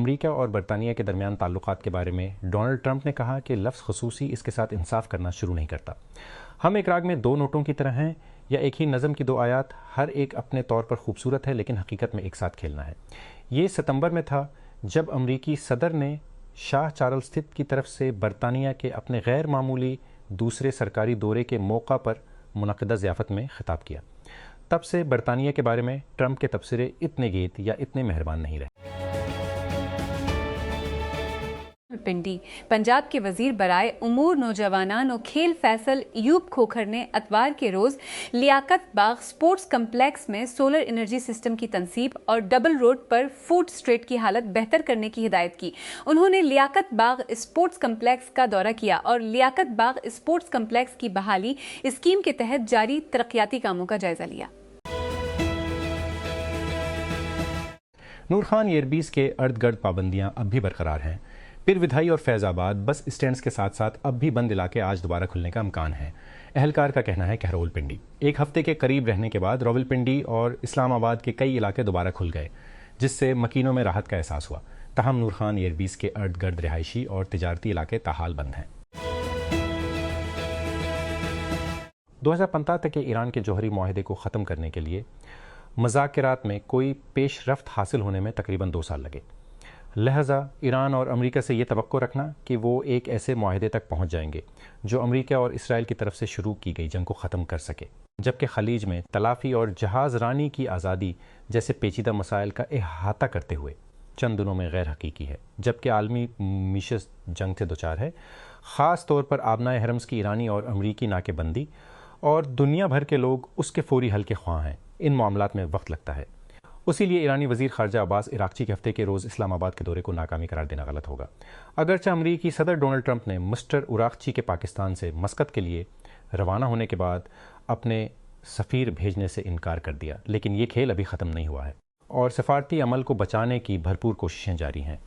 امریکہ اور برطانیہ کے درمیان تعلقات کے بارے میں ڈونلڈ ٹرمپ نے کہا کہ لفظ خصوصی اس کے ساتھ انصاف کرنا شروع نہیں کرتا۔ ہم ایک راگ میں دو نوٹوں کی طرح ہیں یا ایک ہی نظم کی دو آیات، ہر ایک اپنے طور پر خوبصورت ہے لیکن حقیقت میں ایک ساتھ کھیلنا ہے۔ یہ ستمبر میں تھا جب امریکی صدر نے شاہ چارلس کی طرف سے برطانیہ کے اپنے غیر معمولی دوسرے سرکاری دورے کے موقع پر منعقدہ ضیافت میں خطاب کیا۔ تب سے برطانیہ کے بارے میں ٹرمپ کے تبصرے اتنے گیت یا اتنے مہربان نہیں رہے۔ پنڈی پنجاب کے وزیر برائے امور نوجوانان و کھیل فیصل ایوب کھوکھر نے اتوار کے روز لیاقت باغ سپورٹس کمپلیکس میں سولر انرجی سسٹم کی تنصیب اور ڈبل روڈ پر فوڈ اسٹریٹ کی حالت بہتر کرنے کی ہدایت کی۔ انہوں نے لیاقت باغ اسپورٹس کمپلیکس کا دورہ کیا اور لیاقت باغ اسپورٹس کمپلیکس کی بحالی اسکیم کے تحت جاری ترقیاتی کاموں کا جائزہ لیا۔ نور خان ایئربیس کے ارد گرد پابندیاں اب بھی برقرار ہیں۔ پیر ودھائی اور فیض آباد بس اسٹینڈز کے ساتھ ساتھ اب بھی بند علاقے آج دوبارہ کھلنے کا امکان ہے۔ اہلکار کا کہنا ہے کہ راول پنڈی ایک ہفتے کے قریب رہنے کے بعد راول پنڈی اور اسلام آباد کے کئی علاقے دوبارہ کھل گئے، جس سے مکینوں میں راحت کا احساس ہوا۔ تاہم نور خان ایئربیس کے ارد گرد رہائشی اور تجارتی علاقے تاحال بند ہیں۔ 2015 تک ایران کے جوہری معاہدے کو ختم کرنے کے لیے مذاکرات میں کوئی پیش رفت حاصل ہونے میں تقریباً 2 سال لگے۔ لہذا ایران اور امریکہ سے یہ توقع رکھنا کہ وہ ایک ایسے معاہدے تک پہنچ جائیں گے جو امریکہ اور اسرائیل کی طرف سے شروع کی گئی جنگ کو ختم کر سکے، جبکہ خلیج میں تلافی اور جہاز رانی کی آزادی جیسے پیچیدہ مسائل کا احاطہ کرتے ہوئے چند دنوں میں غیر حقیقی ہے، جبکہ عالمی معیشت جنگ سے دوچار ہے، خاص طور پر آبنائے حرمز کی ایرانی اور امریکی ناکے بندی، اور دنیا بھر کے لوگ اس کے فوری حل کے خواہاں ہیں۔ ان معاملات میں وقت لگتا ہے، اسی لیے ایرانی وزیر خارجہ عباس عراقچی کے ہفتے کے روز اسلام آباد کے دورے کو ناکامی قرار دینا غلط ہوگا۔ اگرچہ امریکی صدر ڈونلڈ ٹرمپ نے مسٹر عراقچی کے پاکستان سے مسقط کے لیے روانہ ہونے کے بعد اپنے سفیر بھیجنے سے انکار کر دیا، لیکن یہ کھیل ابھی ختم نہیں ہوا ہے اور سفارتی عمل کو بچانے کی بھرپور کوششیں جاری ہیں۔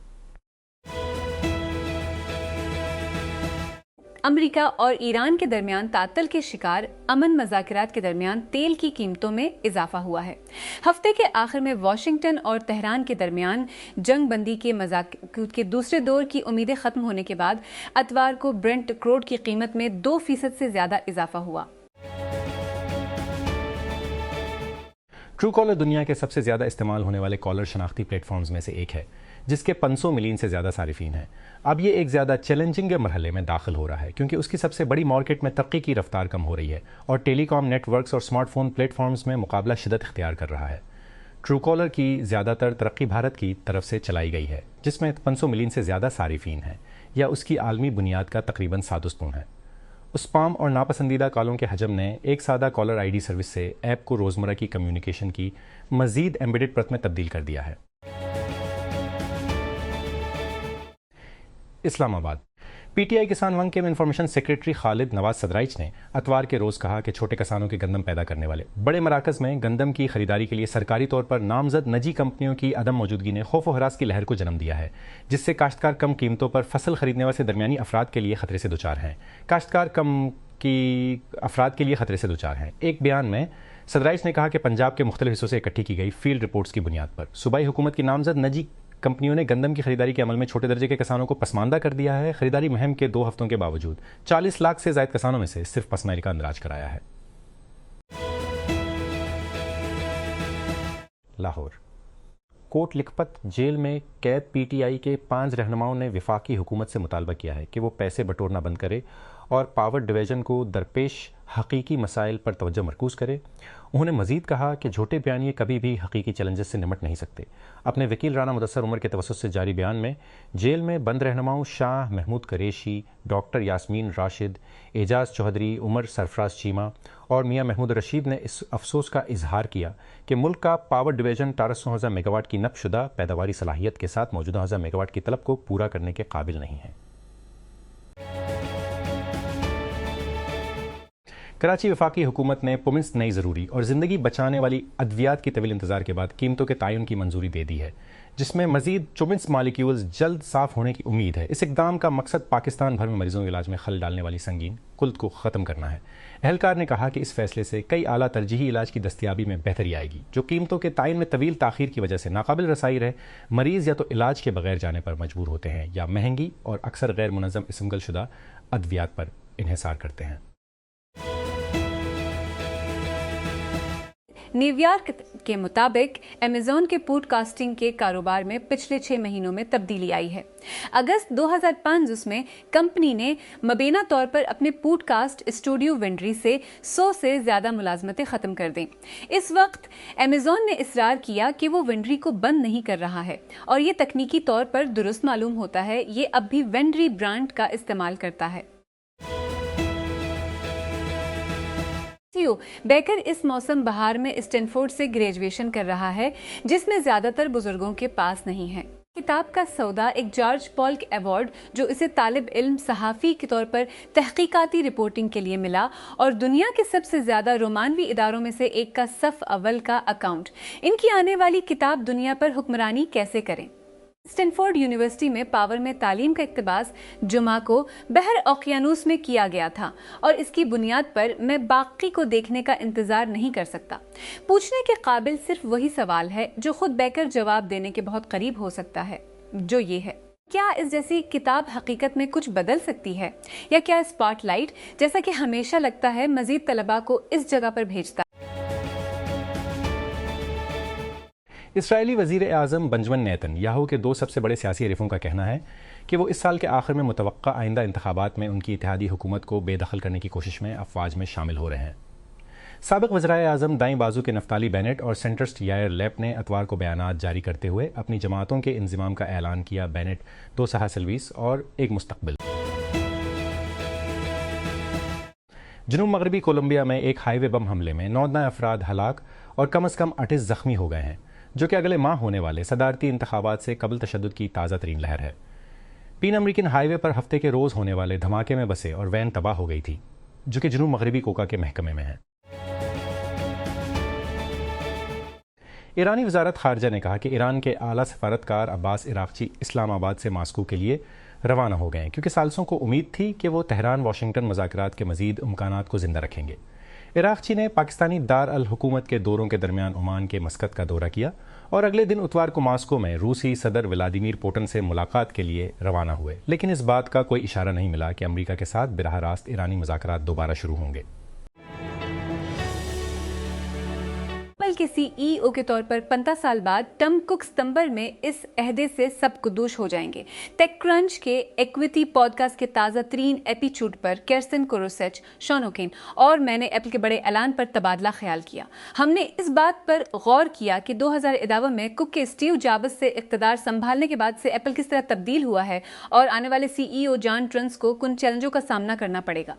امریکہ اور ایران کے درمیان تعطل کے شکار امن مذاکرات کے درمیان تیل کی قیمتوں میں اضافہ ہوا ہے۔ ہفتے کے آخر میں واشنگٹن اور تہران کے درمیان جنگ بندی کے مذاکرات کے دوسرے دور کی امیدیں ختم ہونے کے بعد اتوار کو برنٹ کروڈ کی قیمت میں 2% سے زیادہ اضافہ ہوا۔ ٹرو کالر دنیا کے سب سے زیادہ استعمال ہونے والے کالر شناختی پلیٹ فارمز میں سے ایک ہے، جس کے 500 ملین سے زیادہ صارفین ہیں۔ اب یہ ایک زیادہ چیلنجنگ مرحلے میں داخل ہو رہا ہے کیونکہ اس کی سب سے بڑی مارکیٹ میں ترقی کی رفتار کم ہو رہی ہے اور ٹیلی کام نیٹ ورکس اور اسمارٹ فون پلیٹ فارمز میں مقابلہ شدت اختیار کر رہا ہے۔ ٹرو کالر کی زیادہ تر ترقی بھارت کی طرف سے چلائی گئی ہے، جس میں 500 ملین سے زیادہ صارفین ہیں، یا اس کی عالمی بنیاد کا تقریباً سادسپون ہے۔ اسپام اور ناپسندیدہ کالوں کے حجم نے ایک سادہ کالر آئی ڈی سروس سے ایپ کو روزمرہ کی کمیونیکیشن کی مزید ایمبیڈڈ پرت میں تبدیل کر دیا ہے۔ اسلام آباد پی ٹی آئی کسان ونگ کے انفارمیشن سیکریٹری خالد نواز صدرائچ نے اتوار کے روز کہا کہ چھوٹے کسانوں کے گندم پیدا کرنے والے بڑے مراکز میں گندم کی خریداری کے لیے سرکاری طور پر نامزد نجی کمپنیوں کی عدم موجودگی نے خوف و ہراس کی لہر کو جنم دیا ہے، جس سے کاشتکار کم قیمتوں پر فصل خریدنے والے درمیانی افراد کے لیے خطرے سے دوچار ہیں۔ کاشتکار کم کی افراد کے لیے خطرے سے دوچار ہیں۔ ایک بیان میں صدرائچ نے کہا کہ پنجاب کے مختلف حصوں سے اکٹھی کی گئی فیلڈ رپورٹس کی بنیاد پر صوبائی حکومت کی نامزد نجی کمپنیوں نے گندم کی خریداری کے عمل میں چھوٹے درجے کے کسانوں کو پسماندہ کر دیا ہے۔ خریداری مہم کے 2 ہفتوں کے باوجود 40 لاکھ سے زائد کسانوں میں سے صرف پسماندگی کا اندراج کرایا ہے۔ لاہور کوٹ لکھپت جیل میں قید پی ٹی آئی کے 5 رہنماؤں نے وفاقی حکومت سے مطالبہ کیا ہے کہ وہ پیسے بٹورنا بند کرے اور پاور ڈویژن کو درپیش حقیقی مسائل پر توجہ مرکوز کرے۔ انہوں نے مزید کہا کہ جھوٹے بیانیے کبھی بھی حقیقی چیلنجز سے نمٹ نہیں سکتے۔ اپنے وکیل رانا مدثر عمر کے توسط سے جاری بیان میں جیل میں بند رہنماؤں شاہ محمود قریشی، ڈاکٹر یاسمین راشد، اعجاز چوہدری، عمر سرفراز چیمہ اور میاں محمود رشید نے اس افسوس کا اظہار کیا کہ ملک کا پاور ڈویژن 1800 میگا واٹ کی نصب شدہ پیداواری صلاحیت کے ساتھ موجودہ 1000 میگا واٹ کی طلب کو پورا کرنے کے قابل نہیں ہے۔ کراچی وفاقی حکومت نے پومنس نئی ضروری اور زندگی بچانے والی ادویات کی طویل انتظار کے بعد قیمتوں کے تعین کی منظوری دے دی ہے، جس میں مزید چوبنس مالیکیولز جلد صاف ہونے کی امید ہے۔ اس اقدام کا مقصد پاکستان بھر میں مریضوں کے علاج میں خلل ڈالنے والی سنگین کلت کو ختم کرنا ہے۔ اہلکار نے کہا کہ اس فیصلے سے کئی اعلیٰ ترجیحی علاج کی دستیابی میں بہتری آئے گی، جو قیمتوں کے تعین میں طویل تاخیر کی وجہ سے ناقابل رسائی رہے۔ مریض یا تو علاج کے بغیر جانے پر مجبور ہوتے ہیں یا مہنگی اور اکثر غیر منظم اسمگل شدہ ادویات پر انحصار کرتے ہیں۔ نیو یارک کے مطابق ایمیزون کے پوڈ کاسٹنگ کے کاروبار میں پچھلے 6 مہینوں میں تبدیلی آئی ہے۔ اگست 2005 میں کمپنی نے مبینہ طور پر اپنے پوڈ کاسٹ اسٹوڈیو وینڈری سے 100 سے زیادہ ملازمتیں ختم کر دیں۔ اس وقت ایمیزون نے اصرار کیا کہ وہ وینڈری کو بند نہیں کر رہا ہے، اور یہ تکنیکی طور پر درست معلوم ہوتا ہے، یہ اب بھی وینڈری برانڈ کا استعمال کرتا ہے۔ بیکر اس موسم بہار میں اسٹینفورڈ سے گریجویشن کر رہا ہے، جس میں زیادہ تر بزرگوں کے پاس نہیں ہے۔ کتاب کا سودا ایک جارج پالک ایوارڈ جو اسے طالب علم صحافی کے طور پر تحقیقاتی رپورٹنگ کے لیے ملا، اور دنیا کے سب سے زیادہ رومانوی اداروں میں سے ایک کا صف اول کا اکاؤنٹ۔ ان کی آنے والی کتاب دنیا پر حکمرانی کیسے کریں۔ اسٹینفورڈ یونیورسٹی میں پاور میں تعلیم کا اقتباس جمعہ کو بحر اوقیانوس میں کیا گیا تھا، اور اس کی بنیاد پر میں باقی کو دیکھنے کا انتظار نہیں کر سکتا۔ پوچھنے کے قابل صرف وہی سوال ہے جو خود بیکر جواب دینے کے بہت قریب ہو سکتا ہے، جو یہ ہے: کیا اس جیسی کتاب حقیقت میں کچھ بدل سکتی ہے، یا کیا اسپاٹ لائٹ، جیسا کہ ہمیشہ لگتا ہے، مزید طلباء کو اس جگہ پر بھیجتا ہے؟ اسرائیلی وزیر اعظم بنجمن نیتن یاہو کے 2 سب سے بڑے سیاسی حریفوں کا کہنا ہے کہ وہ اس سال کے آخر میں متوقع آئندہ انتخابات میں ان کی اتحادی حکومت کو بے دخل کرنے کی کوشش میں افواج میں شامل ہو رہے ہیں۔ سابق وزرائے اعظم دائیں بازو کے نفتالی بینٹ اور سینٹرسٹ یائر لیپ نے اتوار کو بیانات جاری کرتے ہوئے اپنی جماعتوں کے انضمام کا اعلان کیا۔ بینٹ 2 سہا سلویس اور ایک مستقبل۔ جنوب مغربی کولمبیا میں ایک ہائی وے بم حملے میں 9 افراد ہلاک اور کم از کم 38 زخمی ہو گئے ہیں، جو کہ اگلے ماہ ہونے والے صدارتی انتخابات سے قبل تشدد کی تازہ ترین لہر ہے۔ پین امریکن ہائی وے پر ہفتے کے روز ہونے والے دھماکے میں بسیں اور وین تباہ ہو گئی تھی، جو کہ جنوب مغربی کوکا کے محکمے میں ہے۔ ایرانی وزارت خارجہ نے کہا کہ ایران کے اعلیٰ سفارتکار عباس عراقچی اسلام آباد سے ماسکو کے لیے روانہ ہو گئے ہیں، کیونکہ ثالثوں کو امید تھی کہ وہ تہران واشنگٹن مذاکرات کے مزید امکانات کو زندہ رکھیں گے۔ عراقچی نے پاکستانی دار الحکومت کے دوروں کے درمیان عمان کے مسقط کا دورہ کیا اور اگلے دن اتوار کو ماسکو میں روسی صدر ولادیمیر پوٹن سے ملاقات کے لیے روانہ ہوئے، لیکن اس بات کا کوئی اشارہ نہیں ملا کہ امریکہ کے ساتھ براہ راست ایرانی مذاکرات دوبارہ شروع ہوں گے۔ کے سی ای او کے طور پر 15 سال بعد ٹم کک ستمبر میں اس عہدے سے سب کدوش ہو جائیں گے۔ ٹیک کرنچ کے ایکویٹی پوڈ کاسٹ کے تازہ ترین ایپیچوڈ پر کیرسن کوروسیچ، شان اوکین اور میں نے ایپل کے بڑے اعلان پر تبادلہ خیال کیا۔ ہم نے اس بات پر غور کیا کہ 2011 میں کک کے اسٹیو جابز سے اقتدار سنبھالنے کے بعد سے ایپل کس طرح تبدیل ہوا ہے، اور آنے والے سی ای او جان ٹرنس کو کن چیلنجوں کا سامنا کرنا پڑے گا۔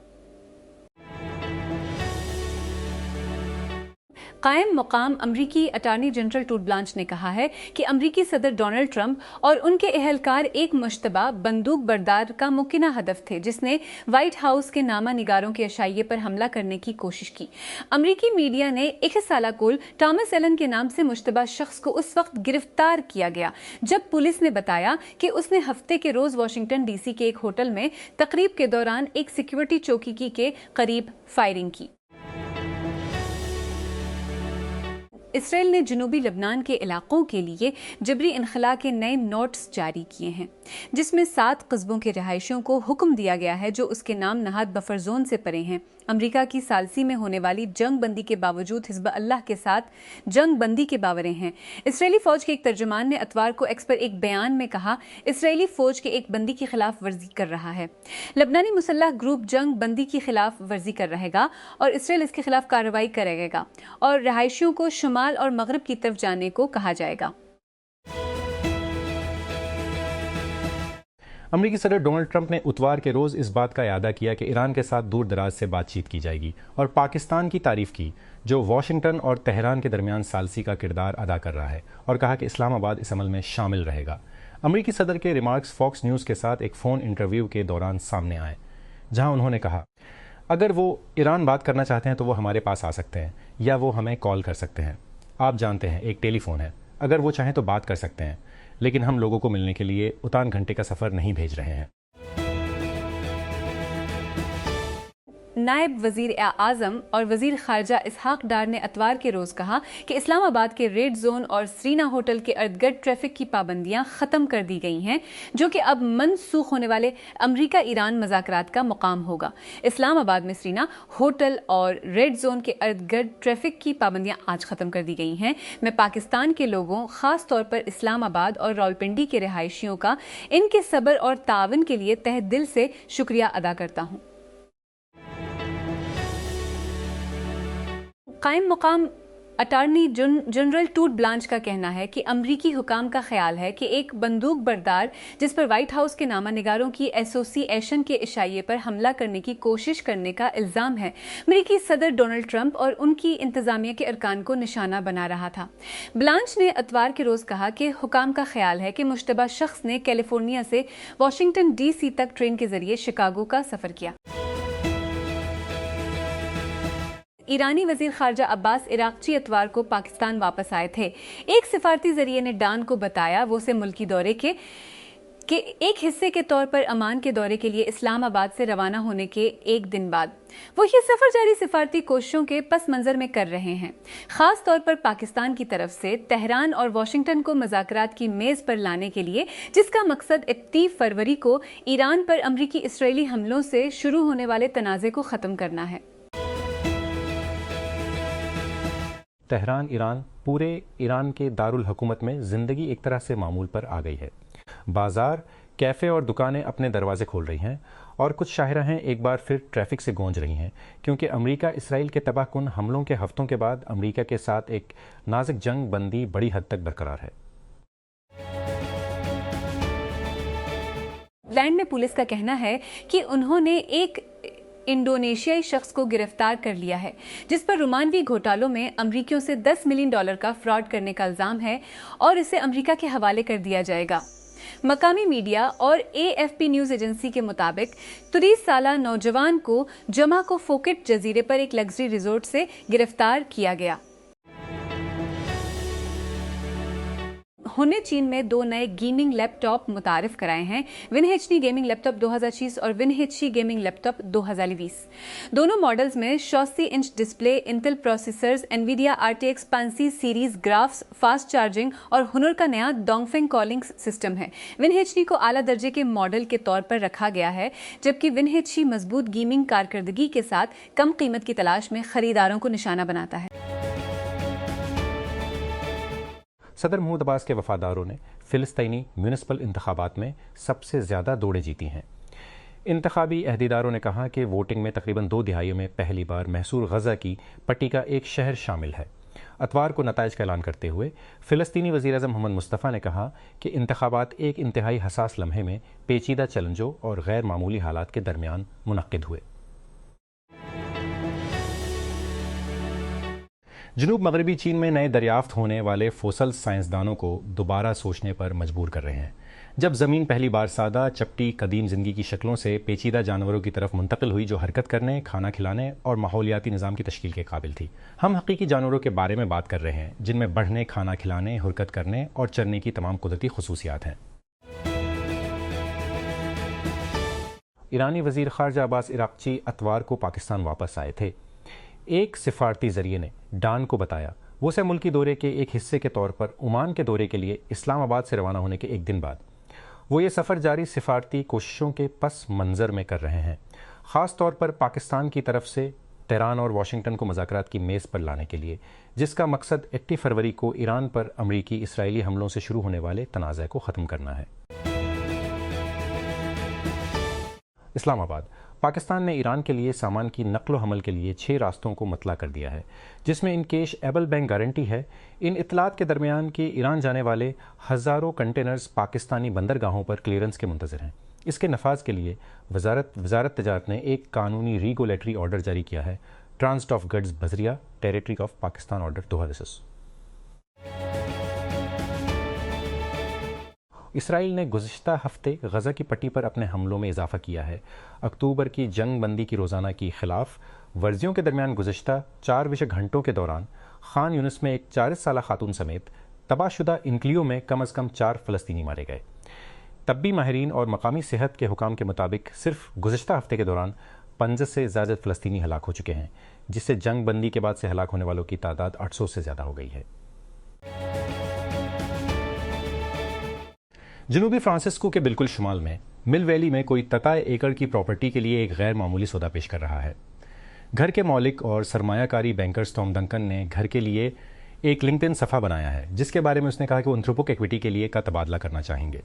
قائم مقام امریکی اٹارنی جنرل ٹوڈ بلانچ نے کہا ہے کہ امریکی صدر ڈونلڈ ٹرمپ اور ان کے اہلکار ایک مشتبہ بندوق بردار کا ممکنہ ہدف تھے جس نے وائٹ ہاؤس کے نامہ نگاروں کے عشائیے پر حملہ کرنے کی کوشش کی۔ امریکی میڈیا نے 21 سالہ کول ٹامس ایلن کے نام سے مشتبہ شخص کو اس وقت گرفتار کیا گیا جب پولیس نے بتایا کہ اس نے ہفتے کے روز واشنگٹن ڈی سی کے ایک ہوٹل میں تقریب کے دوران ایک سیکیورٹی چوکی کے قریب فائرنگ کی۔ اسرائیل نے جنوبی لبنان کے علاقوں کے لیے جبری انخلاء کے نئے نوٹس جاری کیے ہیں، جس میں 7 قصبوں کے رہائشیوں کو حکم دیا گیا ہے جو اس کے نام نہاد بفر زون سے پرے ہیں۔ امریکہ کی ثالثی میں ہونے والی جنگ بندی کے باوجود حزب اللہ کے ساتھ جنگ بندی کے باورے ہیں۔ اسرائیلی فوج کے ایک ترجمان نے اتوار کو ایکس پر ایک بیان میں کہا، اسرائیلی فوج کے ایک بندی کی خلاف ورزی کر رہا ہے۔ لبنانی مسلح گروپ جنگ بندی کی خلاف ورزی کر رہے گا اور اسرائیل اس کے خلاف کارروائی کرے گا اور رہائشیوں کو شمال اور مغرب کی طرف جانے کو کہا جائے گا۔ امریکی صدر ڈونلڈ ٹرمپ نے اتوار کے روز اس بات کا اعادہ کیا کہ ایران کے ساتھ دور دراز سے بات چیت کی جائے گی اور پاکستان کی تعریف کی جو واشنگٹن اور تہران کے درمیان ثالثی کا کردار ادا کر رہا ہے، اور کہا کہ اسلام آباد اس عمل میں شامل رہے گا۔ امریکی صدر کے ریمارکس فاکس نیوز کے ساتھ ایک فون انٹرویو کے دوران سامنے آئے، جہاں انہوں نے کہا، اگر وہ ایران بات کرنا چاہتے ہیں تو وہ ہمارے پاس آ سکتے ہیں یا وہ ہمیں کال کر سکتے ہیں. آپ جانتے ہیں ایک ٹیلی فون ہے, اگر وہ چاہیں تو بات کر سکتے ہیں, لیکن ہم لوگوں کو ملنے کے لیے اتان گھنٹے کا سفر نہیں بھیج رہے ہیں. نائب وزیر اعظم اور وزیر خارجہ اسحاق ڈار نے اتوار کے روز کہا کہ اسلام آباد کے ریڈ زون اور سرینا ہوٹل کے ارد گرد ٹریفک کی پابندیاں ختم کر دی گئی ہیں, جو کہ اب منسوخ ہونے والے امریکہ ایران مذاکرات کا مقام ہوگا. اسلام آباد میں سرینا ہوٹل اور ریڈ زون کے ارد گرد ٹریفک کی پابندیاں آج ختم کر دی گئی ہیں. میں پاکستان کے لوگوں, خاص طور پر اسلام آباد اور راولپنڈی کے رہائشیوں کا ان کے صبر اور تعاون کے لیے تہ دل سے شکریہ ادا کرتا ہوں. قائم مقام اٹارنی جنرل ٹوٹ بلانچ کا کہنا ہے کہ امریکی حکام کا خیال ہے کہ ایک بندوق بردار جس پر وائٹ ہاؤس کے نامہ نگاروں کی ایسوسی ایشن کے عشائیے پر حملہ کرنے کی کوشش کرنے کا الزام ہے, امریکی صدر ڈونلڈ ٹرمپ اور ان کی انتظامیہ کے ارکان کو نشانہ بنا رہا تھا. بلانچ نے اتوار کے روز کہا کہ حکام کا خیال ہے کہ مشتبہ شخص نے کیلیفورنیا سے واشنگٹن ڈی سی تک ٹرین کے ذریعے شکاگو کا سفر کیا. ایرانی وزیر خارجہ عباس عراقچی اتوار کو پاکستان واپس آئے تھے. ایک سفارتی ذریعے نے ڈان کو بتایا وہ اسے ملکی دورے کے ایک حصے کے طور پر امان کے دورے کے لیے اسلام آباد سے روانہ ہونے کے ایک دن بعد وہ یہ سفر جاری سفارتی کوششوں کے پس منظر میں کر رہے ہیں, خاص طور پر پاکستان کی طرف سے تہران اور واشنگٹن کو مذاکرات کی میز پر لانے کے لیے, جس کا مقصد 31 فروری کو ایران پر امریکی اسرائیلی حملوں سے شروع ہونے والے تنازع کو ختم کرنا ہے. تہران ایران پورے ایران کے دارالحکومت میں زندگی ایک طرح سے معمول پر آ گئی ہے. بازار, کیفے اور دکانیں اپنے دروازے کھول رہی ہیں اور کچھ شاہراہیں ایک بار پھر ٹریفک سے گونج رہی ہیں, کیونکہ امریکہ اسرائیل کے تباہ کن حملوں کے ہفتوں کے بعد امریکہ کے ساتھ ایک نازک جنگ بندی بڑی حد تک برقرار ہے. لینڈ میں پولیس کا کہنا ہے کہ انہوں نے ایک انڈونیشیائی شخص کو گرفتار کر لیا ہے جس پر رومانوی گھوٹالوں میں امریکیوں سے $10 ملین کا فراڈ کرنے کا الزام ہے اور اسے امریکہ کے حوالے کر دیا جائے گا. مقامی میڈیا اور AFP نیوز ایجنسی کے مطابق 30 سالہ نوجوان کو جمعہ کو فوکٹ جزیرے پر ایک لگژری ریزورٹ سے گرفتار کیا گیا. نے چین میں 2 نئے گیمنگ لیپ ٹاپ متعارف کرائے ہیں, WinHD گیمنگ لیپ ٹاپ 2026 اور WinHC گیمنگ لیپ ٹاپ 2020. دونوں ماڈلز میں 86 inch display, until processors, NVIDIA RTX 500 series graphs, fast charging اور ہنر کا نیا ڈونگفنگ کالنگ سسٹم ہے. WinHD کو اعلیٰ درجے کے ماڈل کے طور پر رکھا گیا ہے, جبکہ WinHC مضبوط گیمنگ کارکردگی کے ساتھ کم قیمت کی تلاش میں خریداروں کو نشانہ بناتا ہے. صدر محمود عباس کے وفاداروں نے فلسطینی میونسپل انتخابات میں سب سے زیادہ دوڑیں جیتی ہیں. انتخابی عہدیداروں نے کہا کہ ووٹنگ میں تقریباً 2 دہائیوں میں پہلی بار محصور غزہ کی پٹی کا ایک شہر شامل ہے. اتوار کو نتائج کا اعلان کرتے ہوئے فلسطینی وزیر اعظم محمد مصطفیٰ نے کہا کہ انتخابات ایک انتہائی حساس لمحے میں پیچیدہ چیلنجوں اور غیر معمولی حالات کے درمیان منعقد ہوئے. جنوب مغربی چین میں نئے دریافت ہونے والے فوسل سائنسدانوں کو دوبارہ سوچنے پر مجبور کر رہے ہیں. جب زمین پہلی بار سادہ, چپٹی, قدیم زندگی کی شکلوں سے پیچیدہ جانوروں کی طرف منتقل ہوئی جو حرکت کرنے, کھانا کھلانے اور ماحولیاتی نظام کی تشکیل کے قابل تھی. ہم حقیقی جانوروں کے بارے میں بات کر رہے ہیں جن میں بڑھنے, کھانا کھلانے, حرکت کرنے اور چرنے کی تمام قدرتی خصوصیات ہیں. ایرانی وزیر خارجہ عباس عراقچی اتوار کو پاکستان واپس آئے تھے. ایک سفارتی ذریعے نے ڈان کو بتایا وہ اسے ملکی دورے کے ایک حصے کے طور پر عمان کے دورے کے لیے اسلام آباد سے روانہ ہونے کے ایک دن بعد وہ یہ سفر جاری سفارتی کوششوں کے پس منظر میں کر رہے ہیں, خاص طور پر پاکستان کی طرف سے تہران اور واشنگٹن کو مذاکرات کی میز پر لانے کے لیے, جس کا مقصد 31 فروری کو ایران پر امریکی اسرائیلی حملوں سے شروع ہونے والے تنازع کو ختم کرنا ہے. اسلام آباد. پاکستان نے ایران کے لیے سامان کی نقل و حمل کے لیے 6 راستوں کو مطلع کر دیا ہے, جس میں ان کیش ایبل بینک گارنٹی ہے. ان اطلاعات کے درمیان کہ ایران جانے والے ہزاروں کنٹینرز پاکستانی بندرگاہوں پر کلیئرنس کے منتظر ہیں. اس کے نفاذ کے لیے وزارت تجارت نے ایک قانونی ریگولیٹری آرڈر جاری کیا ہے, ٹرانزٹ آف گڈز بذریعہ territory of Pakistan order 2010. Israel نے گزشتہ ہفتے غزہ کی پٹی پر اپنے حملوں میں اضافہ کیا ہے۔ اکتوبر کی جنگ بندی کی روزانہ کی خلاف ورزیوں کے درمیان گزشتہ 4 گھنٹوں کے دوران خان یونس میں ایک 40 سالہ خاتون سمیت تباہ شدہ انکلیو میں کم از کم 4 فلسطینی مارے گئے۔ طبی ماہرین اور مقامی صحت کے حکام کے مطابق صرف گزشتہ ہفتے کے دوران 50 سے زیادہ فلسطینی ہلاک ہو چکے ہیں، جس سے جنگ بندی کے بعد سے ہلاک ہونے والوں کی تعداد 800 سے زیادہ ہو گئی ہے۔ جنوبی فرانسسکو کے بالکل شمال میں مل ویلی میں کوئی 33 ایکڑ کی پراپرٹی کے لیے ایک غیر معمولی سودا پیش کر رہا ہے۔ گھر کے مالک اور سرمایہ کاری بینکر ٹام ڈنکن نے گھر کے لیے ایک لنکڈ ان صفحہ بنایا ہے، جس کے بارے میں اس نے کہا کہ وہ انتھروپک ایکویٹی کے لیے کا تبادلہ کرنا چاہیں گے۔